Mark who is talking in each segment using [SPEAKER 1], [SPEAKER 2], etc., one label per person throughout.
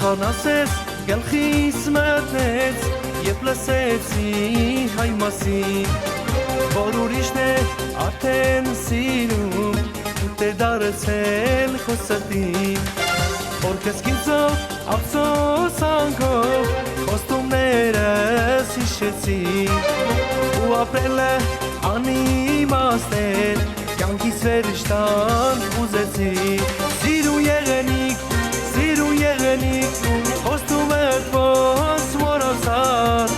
[SPEAKER 1] Իշխանասես գլխիս մտնեց Եվ լսեցի հայ մասին Որ ուրիշն է արդեն սիրում Դե դարձել քո սրտին Որ կեսքինցով ափսոսանքով Խոստումներս հիշեցի Ու ապրել է անիմաստ էր Կյանքիս վերջտան ուզեցի Սիրու եղենիք Խոստումդ ոնց մոռացար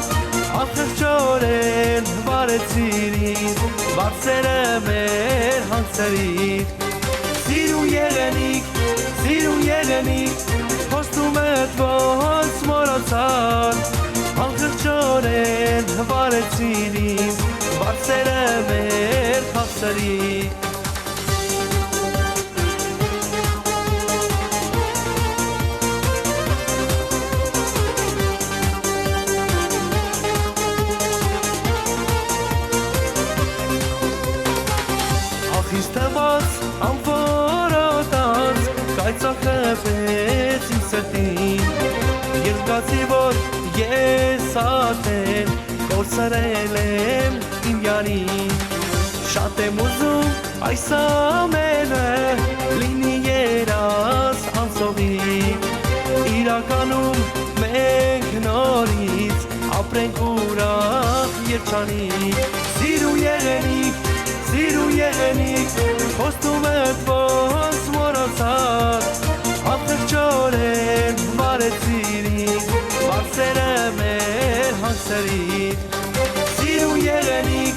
[SPEAKER 1] Ախղճորեն վարեցիր ինձ Բարձերը մեր հանցերից Սիրու եղենիք Խոստումդ ոնց մոռացար Ախղճորեն վարեցիր ինձ Բարձերը մեր հանցերից Իստված անվորոտած կայծախվեց իմ սրտին Երկացի որ ես արդեն կորցրել եմ իմ յանին Շատ եմ ուզում այս ամենը լինի երաս անցողի Իրականում մենք նորից ապրենք ուրախ երջանիկ Սիրու եղենիք Խոստումդ ոնց մոռացար Ախղճորեն վարեցիր ինձ Բարձերը մեր հանցերից Սիրու եղենիք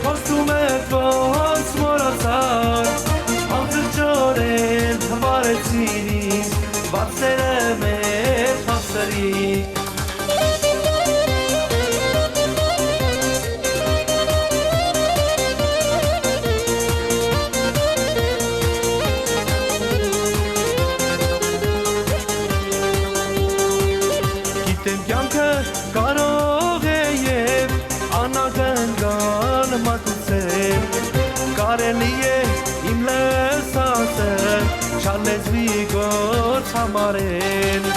[SPEAKER 1] Խոստումդ ոնց մոռացար Ախղճորեն վարեցիր ինձ Բարձերը մեր հանցերից Գիտեմ կյանքը կարող է և անագնգան մատուցել Կարելի է իմ լսածը չալեզվի գործ համարել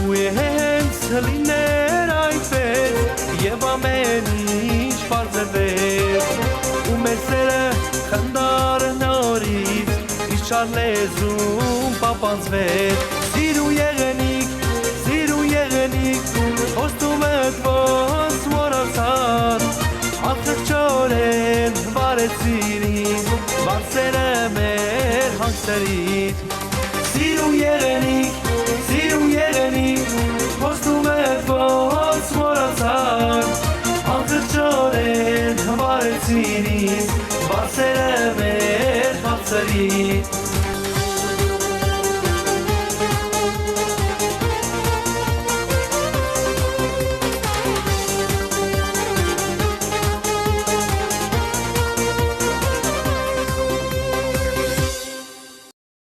[SPEAKER 1] Ու հենց լիներ այդպես և ամեն ինչ պարզվեր Ու մեր սերը խնդար նորից իշխար լեզում պապանձվեր Սիրու եղենիք Խոստումդ ոնց մոռացար Ախղճորեն վարեցիր ինձ Բարձերը մեր հանցերից Սիրու եղենիք Խոստումդ ոնց մոռացար Ախղճորեն վարեցիր ինձ Բարձերը մեր հանցերից